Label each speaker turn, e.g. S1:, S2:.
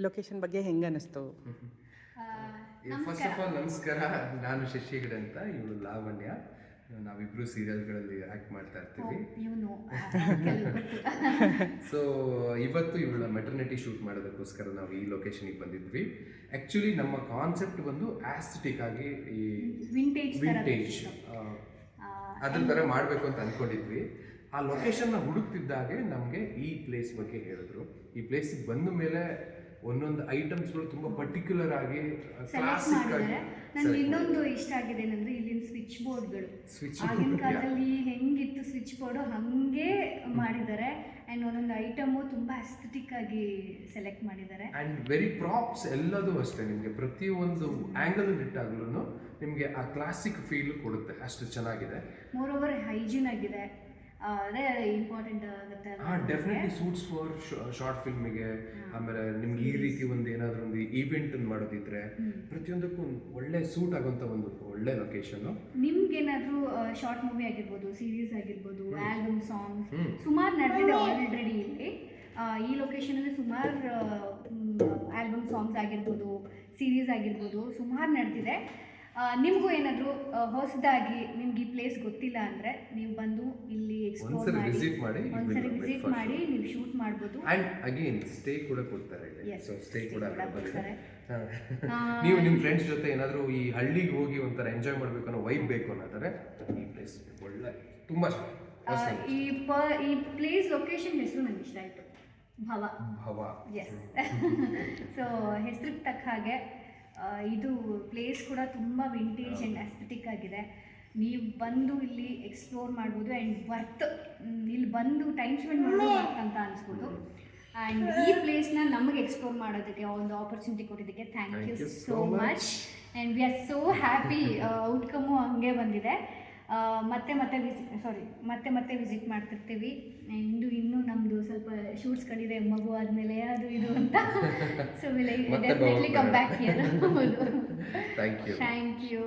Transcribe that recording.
S1: Location ಬಗ್ಗೆ ಹೆಂಗೆ ಅನ್ನಿಸ್ತು?
S2: ಫಸ್ಟ್ ಆಫ್ ಆಲ್ ನಮಸ್ಕಾರ, ನಾನು ಶಶಿ ಹೆಗಡೆ ಅಂತ, ಇವಳು ಲಾವಣ್ಯ. ನಾವಿಬ್ರು ಸೀರಿಯಲ್ಗಳಲ್ಲಿ ಆ್ಯಕ್ಟ್ ಮಾಡ್ತಾ ಇರ್ತೀವಿ. ಸೊ ಇವತ್ತು ಇವಳ ಮೆಟರ್ನಿಟಿ ಶೂಟ್ ಮಾಡೋದಕ್ಕೋಸ್ಕರ ನಾವು ಈ ಲೊಕೇಶನಿಗೆ ಬಂದಿದ್ವಿ. ಆ್ಯಕ್ಚುಲಿ ನಮ್ಮ ಕಾನ್ಸೆಪ್ಟ್ ಬಂದು ಆಸ್ಥೆಟಿಕ್ ಆಗಿ ಈ ವಿಂಟೇಜ್ ಅದ್ರ ಥರ ಮಾಡಬೇಕು ಅಂತ ಅಂದ್ಕೊಂಡಿದ್ವಿ. ಆ ಲೊಕೇಶನ್ನ ಹುಡುಕ್ತಿದ್ದಾಗೆ ನಮಗೆ ಈ ಪ್ಲೇಸ್ ಬಗ್ಗೆ ಹೇಳಿದ್ರು. ಈ ಪ್ಲೇಸಿಗೆ ಬಂದ ಮೇಲೆ ಒಂದೊಂದು ಐಟಮ್ಸ್ಗಳು ತುಂಬ ಪರ್ಟಿಕ್ಯುಲರ್ ಆಗಿ ಕ್ಲಾಸಿಕ್ ಆಗಿ.
S3: ನನಗೆ ಇನ್ನೊಂದು ಇಷ್ಟ ಆಗಿದೆ ಏನಂದ್ರೆ ಇಲ್ಲಿನ ಸ್ವಿಚ್ ಬೋರ್ಡ್ಗಳು ಆಗಿನ ಕಾಲದಲ್ಲಿ ಹೆಂಗಿತ್ತು ಸ್ವಿಚ್ ಬೋರ್ಡು ಹಾಗೆ ಮಾಡಿದ್ದಾರೆ. ಆ್ಯಂಡ್ ಒಂದೊಂದು ಐಟಮು ತುಂಬ ಅಸ್ಥೆಟಿಕ್ ಆಗಿ ಸೆಲೆಕ್ಟ್ ಮಾಡಿದ್ದಾರೆ.
S2: ಆ್ಯಂಡ್ ವೆರಿ ಪ್ರಾಪ್ಸ್ ಎಲ್ಲದೂ ಅಷ್ಟೇ, ನಿಮಗೆ ಪ್ರತಿಯೊಂದು ಆ್ಯಂಗಲ್ ಇಟ್ಟಾಗ್ಲೂ ನಿಮಗೆ ಆ ಕ್ಲಾಸಿಕ್ ಫೀಲ್ ಕೊಡುತ್ತೆ, ಅಷ್ಟು ಚೆನ್ನಾಗಿದೆ.
S3: ಮೋರ್ ಓವರ್ ಹೈಜೀನ್ ಆಗಿದೆ, ಅದೇ ಇಂಪಾರ್ಟೆಂಟ್ ಆಗುತ್ತೆ.
S2: ಡೆಫಿನೆಟ್ಲಿ ಸೂಟ್ಸ್ ಫಾರ್ ಶಾರ್ಟ್ ಫಿಲ್ಮಿಗೆ. ಆಮೇಲೆ ನಿಮ್ಗೆ ಈ ರೀತಿ ಒಂದು ಏನಾದರೂ ಒಂದು ಈವೆಂಟ್ ಮಾಡೋದಿದ್ರೆ ಪ್ರತಿಯೊಂದಕ್ಕೂ ಒಳ್ಳೆ ಸೂಟ್ ಆಗುವಂಥ ಒಂದು ಒಳ್ಳೆ ಲೊಕೇಶನ್ನು.
S3: ನಿಮ್ಗೇನಾದರೂ ಶಾರ್ಟ್ ಮೂವಿ ಆಗಿರ್ಬೋದು, ಸೀರೀಸ್ ಆಗಿರ್ಬೋದು, ಆಲ್ಬಮ್ ಸಾಂಗ್ಸ್ ಸುಮಾರು ನಡೆದಿದೆ ಆಲ್ರೆಡಿ ಇಲ್ಲಿ. ಈ ಲೊಕೇಶನಲ್ಲಿ ಸುಮಾರು ಆಲ್ಬಮ್ ಸಾಂಗ್ಸ್ ಆಗಿರ್ಬೋದು, ಸೀರೀಸ್ ಆಗಿರ್ಬೋದು ಸುಮಾರು ನಡೆದಿದೆ. ನಿಮಗೂ ಏನಾದರೂ ಹೊಸದಾಗಿ ನಿಮ್ಗೆ ಈ ಪ್ಲೇಸ್ ಗೊತ್ತಿಲ್ಲ ಅಂದರೆ ನೀವು ಬಂದು ಇಲ್ಲಿ ಎಕ್ಸ್ಪ್ಲೋರ್ ಮಾಡಿ, ಒಂದ್ಸರಿ ವಿಸಿಟ್ ಮಾಡಿ ನೀವು ಶೂಟ್ ಮಾಡ್ಬೋದು.
S2: ಆ್ಯಂಡ್ ಅಗೇನ್ ಸ್ಟೇ ಕೂಡ ಕೊಡ್ತಾರೆ. ಸೊ ಸ್ಟೇ ಕೂಡ ಕೊಡ್ತಾರೆ. ನೀವು ನಿಮ್ಮ ಫ್ರೆಂಡ್ಸ್ ಜೊತೆ ಏನಾದರೂ ಈ ಹಳ್ಳಿಗೆ ಹೋಗಿ ಒಂಥರ ಎಂಜಾಯ್ ಮಾಡಬೇಕು ಅನ್ನೋ ವೈಬ್ ಬೇಕು ಅನ್ನೋದಾದ್ರೆ ಈ ಪ್ಲೇಸ್ ಒಳ್ಳೆ ತುಂಬ
S3: ಈ ಪ್ಲೇಸ್ ಲೊಕೇಶನ್ ಹೆಸರು ನನಗೆ ಇಷ್ಟ ಆಯಿತು, ಭವ. ಎಸ್. ಸೊ ಹೆಸರಿಗೆ ತಕ್ಕ ಹಾಗೆ ಇದು ಪ್ಲೇಸ್ ಕೂಡ ತುಂಬ ವಿಂಟೇಜ್ ಆ್ಯಂಡ್ ಅಸ್ಥೆಟಿಕ್ ಆಗಿದೆ. ನೀವು ಬಂದು ಇಲ್ಲಿ ಎಕ್ಸ್ಪ್ಲೋರ್ ಮಾಡ್ಬೋದು ಆ್ಯಂಡ್ ವರ್ತ್, ಇಲ್ಲಿ ಬಂದು ಟೈಮ್ ಸ್ಪೆಂಡ್ ಮಾಡೋದು ವರ್ತ್ ಅಂತ ಅನಿಸ್ಬೋದು. ಆ್ಯಂಡ್ ಈ ಪ್ಲೇಸ್ನ ನಮಗೆ ಎಕ್ಸ್ಪ್ಲೋರ್ ಮಾಡೋದಕ್ಕೆ ಒಂದು ಆಪರ್ಚುನಿಟಿ ಕೊಟ್ಟಿದ್ದಕ್ಕೆ thank you so much. And we are so happy. Outcome ಹಂಗೆ ಬಂದಿದೆ. ಮತ್ತೆ ವಿಸಿಟ್ ಮಾಡ್ತಿರ್ತೀವಿ. ಇನ್ನೂ ನಮ್ಮದು ಸ್ವಲ್ಪ ಶೂಟ್ಸ್ಗಳಿದೆ, ಮಗು ಆದಮೇಲೆ ಅದು ಇದು ಅಂತ. So will definitely come back here. Thank you.